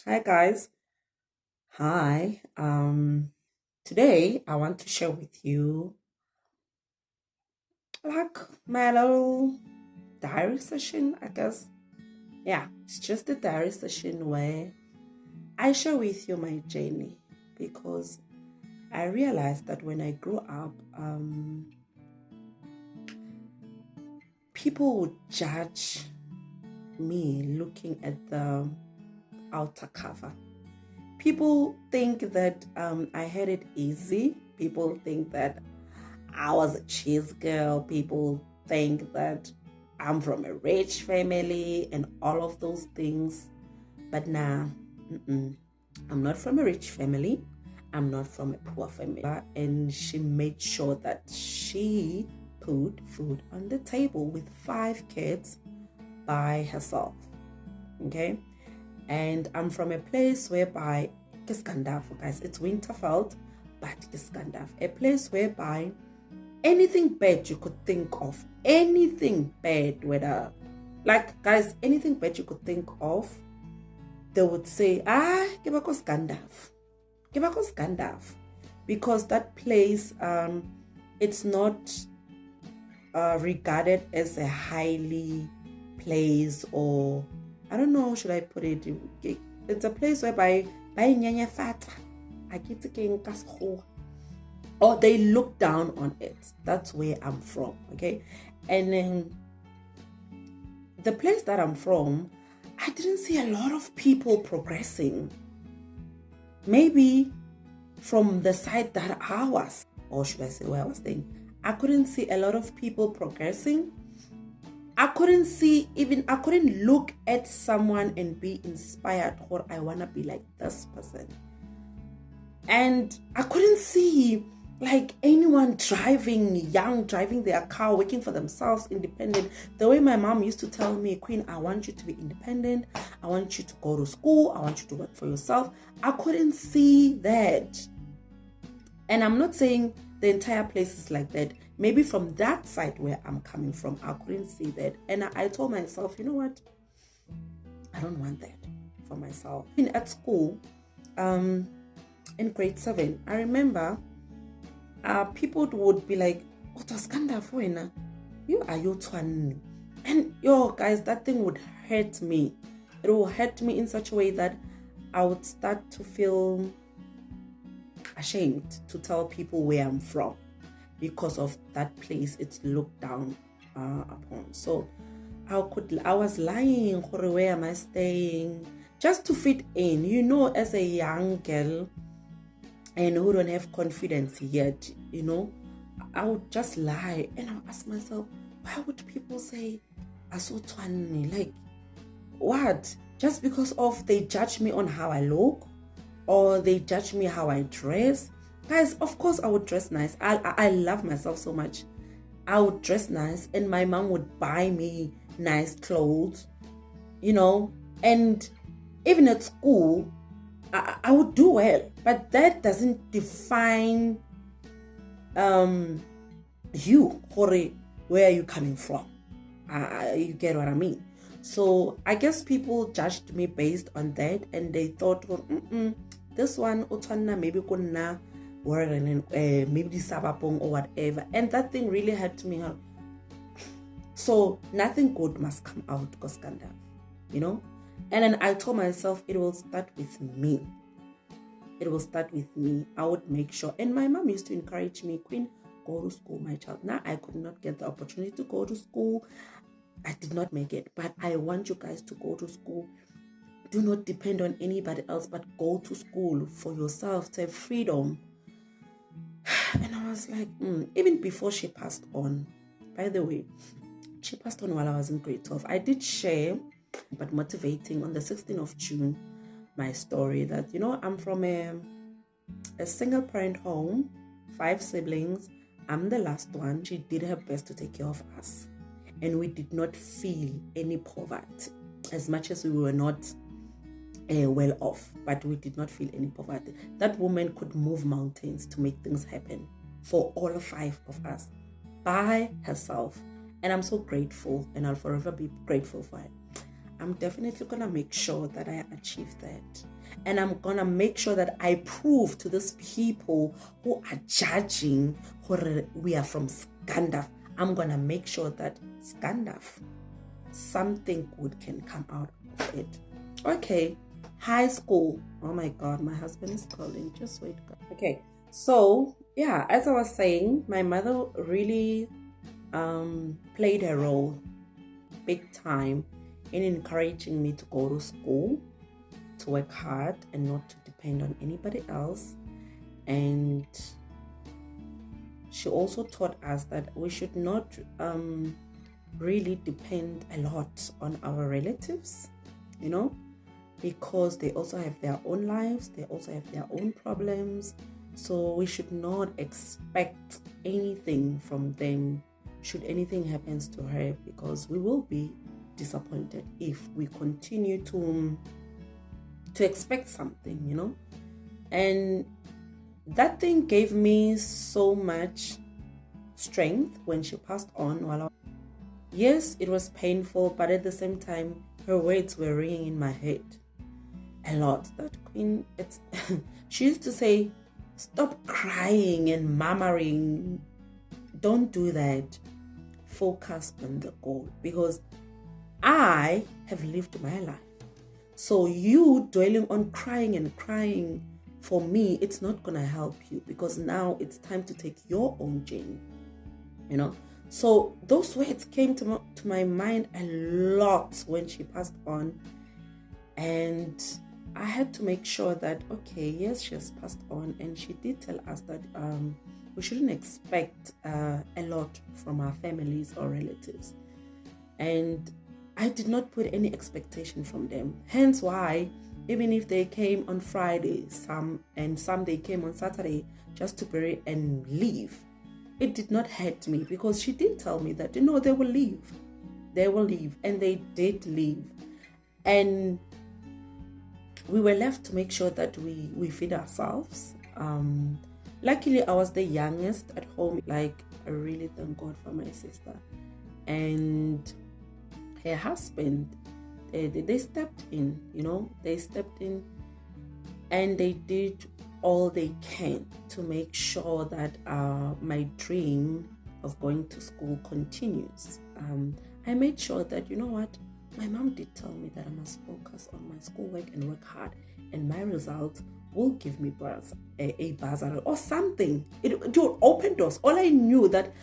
Hi guys. Hi. Today I want to share with you like my little diary session, I guess. Yeah, it's just a diary session where I share with you my journey because I realized that when I grew up, people would judge me looking at the outer cover. People think that I had it easy. People think that I was a cheese girl. People think that I'm from a rich family and all of those things. But nah, I'm not from a rich family. I'm not from a poor family. And she made sure that she put food on the table with 5 kids by herself. Okay. And I'm from a place whereby Kiskandaf, guys, it's Winterfeld, but Kiskandaf, a place whereby anything bad you could think of, anything bad, whether, like, guys, anything bad you could think of, they would say, Kibakos Gandalf, because that place, it's not regarded as a highly place, or I don't know, should I put it? It's a place whereby or they look down on it. That's where I'm from, okay? And then the place that I'm from, I didn't see a lot of people progressing. Maybe from the side that I was, or should I say where I was staying, I couldn't see a lot of people progressing. I couldn't look at someone and be inspired, or I want to be like this person. And I couldn't see like anyone driving their car, working for themselves, independent. The way my mom used to tell me, Queen, I want you to be independent. I want you to go to school. I want you to work for yourself. I couldn't see that. And I'm not saying the entire place is like that. Maybe from that side where I'm coming from, I couldn't see that. And I told myself, you know what? I don't want that for myself. At school, in grade 7, I remember people would be like, you are your twin. And guys, that thing would hurt me. It will hurt me in such a way that I would start to feel ashamed to tell people where I'm from because of that place. It's looked down upon. So I was lying, where am I staying, just to fit in, as a young girl and who don't have confidence yet, I would just lie and I would ask myself, why would people say Asotwani? Like, what? Just because of they judge me on how I look, or they judge me how I dress? Guys, of course I would dress nice. I love myself so much. I would dress nice and my mom would buy me nice clothes, and even at school, I would do well, but that doesn't define you, Hore, where are you coming from? You get what I mean? So I guess people judged me based on that, and they thought, well, this one, maybe kunna, maybe the sabapong or whatever, and that thing really hurt me. So nothing good must come out, Koskanda, And then I told myself it will start with me. It will start with me. I would make sure. And my mom used to encourage me, Queen, go to school, my child. Now I could not get the opportunity to go to school. I did not make it, but I want you guys to go to school. Do not depend on anybody else, but go to school for yourself to have freedom. And I was like, even before she passed on, by the way, she passed on while I was in grade 12. I did share, but motivating, on the 16th of June, my story that, I'm from a single parent home, 5 siblings. I'm the last one. She did her best to take care of us. And we did not feel any poverty, as much as we were not well off, but we did not feel any poverty. That woman could move mountains to make things happen for all 5 of us by herself. And I'm so grateful, and I'll forever be grateful for her. I'm definitely gonna make sure that I achieve that. And I'm gonna make sure that I prove to these people who are judging who we are from Scandaf. I'm gonna make sure that Scandaf, something good can come out of it. Okay, high school. Oh my God, my husband is calling. Just wait. Okay, so yeah, as I was saying, my mother really played a role big time in encouraging me to go to school, to work hard and not to depend on anybody else. And she also taught us that we should not really depend a lot on our relatives, because they also have their own lives, they also have their own problems. So we should not expect anything from them should anything happens to her, because we will be disappointed if we continue to expect something. And that thing gave me so much strength when she passed on. Yes, it was painful, but at the same time, her words were ringing in my head a lot. That queen, she used to say, stop crying and murmuring. Don't do that. Focus on the goal, because I have lived my life. So you dwelling on crying and crying, for me, it's not going to help you, because now it's time to take your own journey, So those words came to my mind a lot when she passed on. And I had to make sure that, okay, yes, she has passed on. And she did tell us that we shouldn't expect a lot from our families or relatives. And I did not put any expectation from them. Hence why, even if they came on Friday, some they came on Saturday just to bury and leave, it did not hurt me, because she did tell me that, they will leave. They will leave. And they did leave. And we were left to make sure that we feed ourselves. Luckily, I was the youngest at home. I really thank God for my sister. And her husband, they stepped in, they stepped in, and they did all they can to make sure that my dream of going to school continues. I made sure that, my mom did tell me that I must focus on my schoolwork and work hard, and my results will give me a bursary or something. It will open doors. All I knew that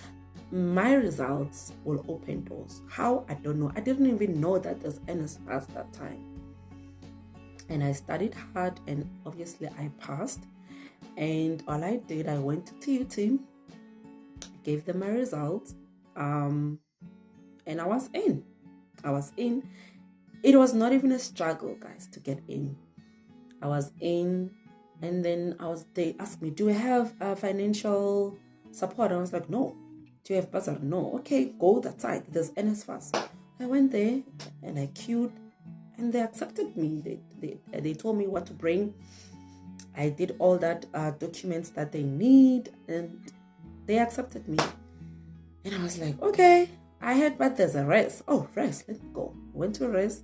my results will open doors. How? I don't know. I didn't even know that there's NSFAS that time. And I studied hard, and obviously I passed. And all I did, I went to TUT, gave them my results, and I was in. It was not even a struggle, guys, to get in. I was in, and then they asked me, do we have financial support? I was like, no. Do you have bursary? No. Okay, go that side. There's NSFAS. I went there and I queued, and they accepted me. They told me what to bring. I did all that documents that they need, and they accepted me. And I was like, okay. I heard, but there's a rest. Oh, rest. Let me go. Went to rest.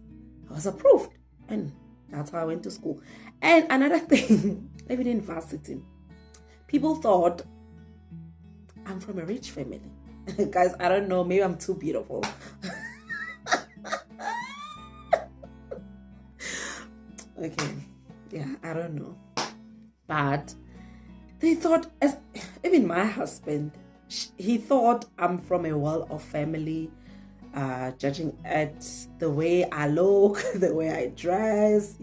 I was approved, and that's how I went to school. And another thing, even in varsity, people thought I'm from a rich family. Guys, I don't know. Maybe I'm too beautiful. Okay. Yeah, I don't know. But they thought, even my husband, he thought I'm from a well-off family, judging at the way I look, the way I dress,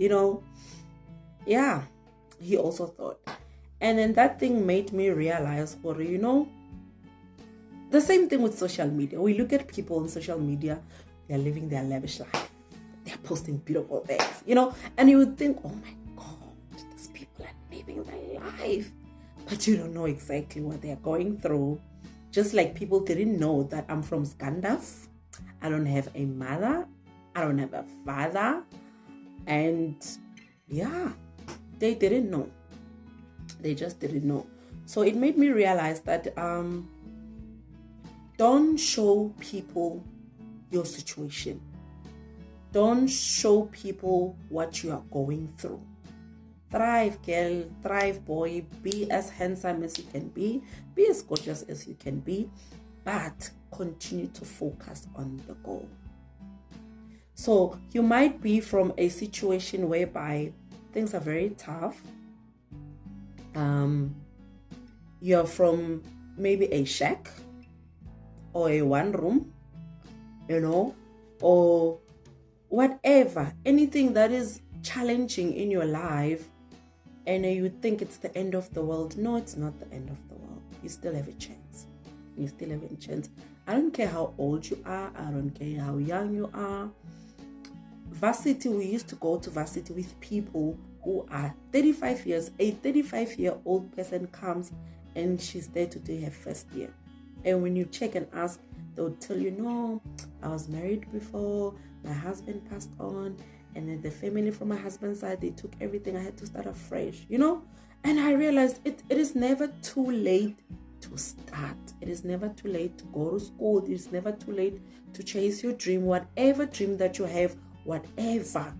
Yeah, he also thought. And then that thing made me realize, the same thing with social media. We look at people on social media, they're living their lavish life. They're posting beautiful things, and you would think, oh my God, these people are living their life. But you don't know exactly what they're going through. Just like people didn't know that I'm from Scandaf. I don't have a mother. I don't have a father. And yeah, they didn't know. They just didn't know. So it made me realize that don't show people your situation. don't show people what you are going through. Thrive, girl, thrive, boy. Be as handsome as you can be as gorgeous as you can be, but continue to focus on the goal. So you might be from a situation whereby things are very tough. You're from maybe a shack or a one room, or whatever, anything that is challenging in your life, and you think it's the end of the world. No, it's not the end of the world. You still have a chance. You still have a chance. I don't care how old you are. I don't care how young you are. Varsity, we used to go to varsity with people who are 35 years. A 35-year-old person comes and she's there to do her first year. And when you check and ask, they'll tell you, no, I was married before, my husband passed on, and then the family from my husband's side, they took everything. I had to start afresh, And I realized it is never too late to start. It is never too late to go to school. It is never too late to chase your dream. Whatever dream that you have, whatever,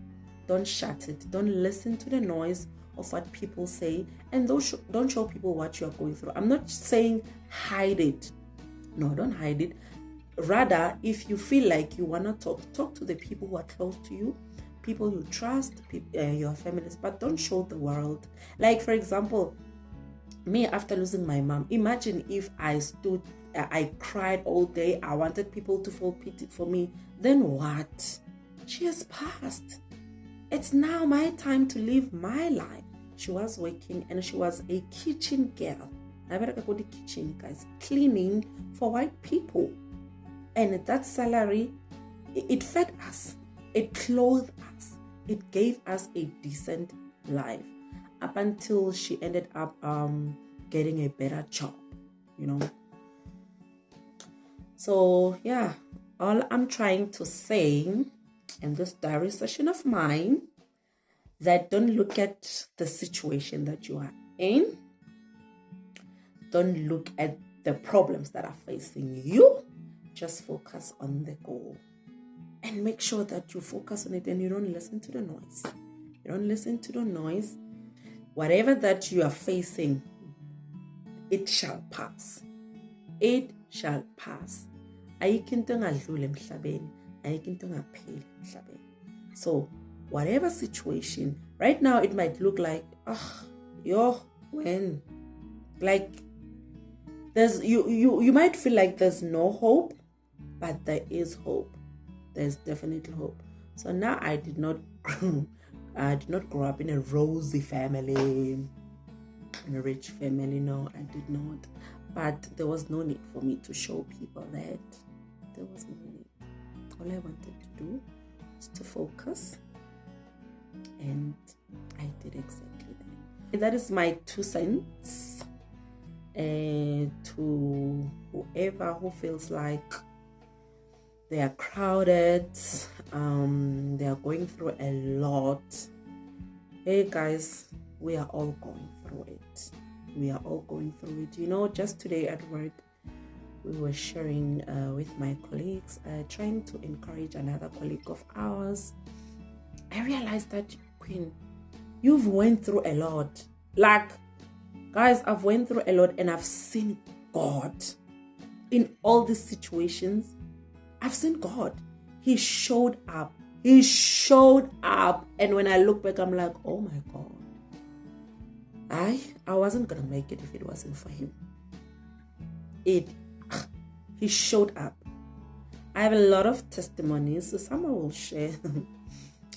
don't shut it. Don't listen to the noise of what people say, and don't show people what you are going through. I'm not saying hide it. No, don't hide it. Rather, if you feel like you want to talk to the people who are close to you, people you trust, your families, but don't show the world. Like, for example, me, after losing my mom, imagine if I cried all day, I wanted people to feel pity for me, then what? She has passed. It's now my time to live my life. She was working and she was a kitchen girl. I better go to the kitchen, guys, cleaning for white people. And that salary, it fed us, it clothed us, it gave us a decent life up until she ended up getting a better job, So yeah, all I'm trying to say in this diary session of mine, that don't look at the situation that you are in. Don't look at the problems that are facing you. Just focus on the goal. And make sure that you focus on it and you don't listen to the noise. You don't listen to the noise. Whatever that you are facing, it shall pass. It shall pass. So, whatever situation, right now it might look like, when? Like, you might feel like there's no hope, but there is hope. There's definitely hope. So now I did not grow up in a rosy family, in a rich family. No, I did not. But there was no need for me to show people that. There was no need. All I wanted to do was to focus, and I did exactly that. That is my 2 cents. To whoever who feels like they are crowded, they are going through a lot. Hey guys, we are all going through it. We are all going through it. Just today at work, we were sharing with my colleagues, trying to encourage another colleague of ours. I realized that, Queen, you've went through a lot. Like, guys, I've went through a lot and I've seen God in all these situations. I've seen God. He showed up. He showed up. And when I look back, I'm like, oh my God. I wasn't going to make it if it wasn't for him. He showed up. I have a lot of testimonies, so some I will share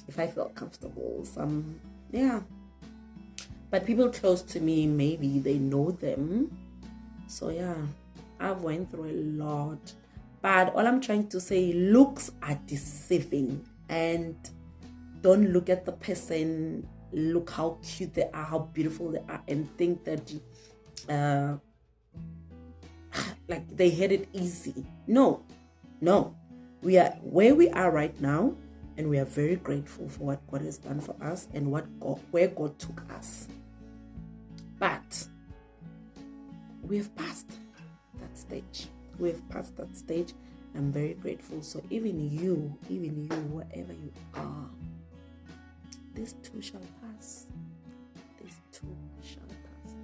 if I feel comfortable. Some, yeah. But people close to me, maybe they know them. So yeah, I've went through a lot. But all I'm trying to say, looks are deceiving. And don't look at the person, look how cute they are, how beautiful they are, and think that like they had it easy. No. We are where we are right now, and we are very grateful for what God has done for us and where God took us. But we have passed that stage. We have passed that stage, I'm very grateful. So even you, wherever you are, this too shall pass. This too shall pass.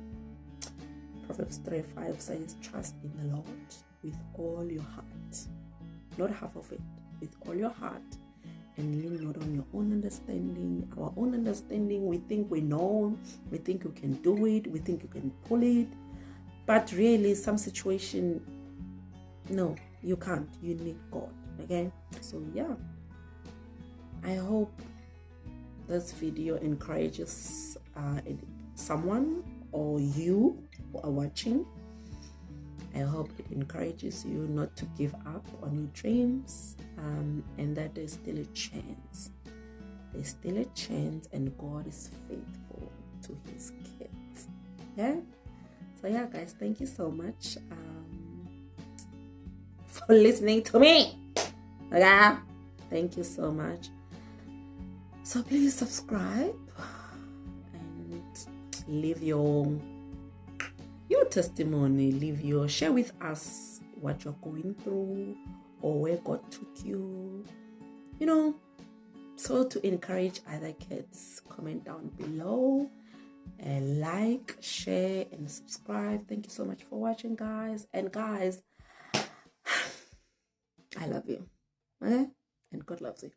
Proverbs 3:5 says, trust in the Lord with all your heart. Not half of it, with all your heart. And lean not on your own understanding. Our own understanding, we think we know, we think you can do it, we think you can pull it. But really, some situation, no, you can't. You need God. Okay? So yeah, I hope this video encourages someone or you who are watching. I hope it encourages you not to give up on your dreams, and that there's still a chance. There's still a chance, and God is faithful to his kids. Yeah? So yeah, guys, thank you so much for listening to me. Okay? Thank you so much. So please subscribe and leave your testimony, share with us what you're going through or where God took you, so to encourage other kids. Comment down below and like, share, and subscribe. Thank you so much for watching, guys. And guys, I love you, okay? And God loves you.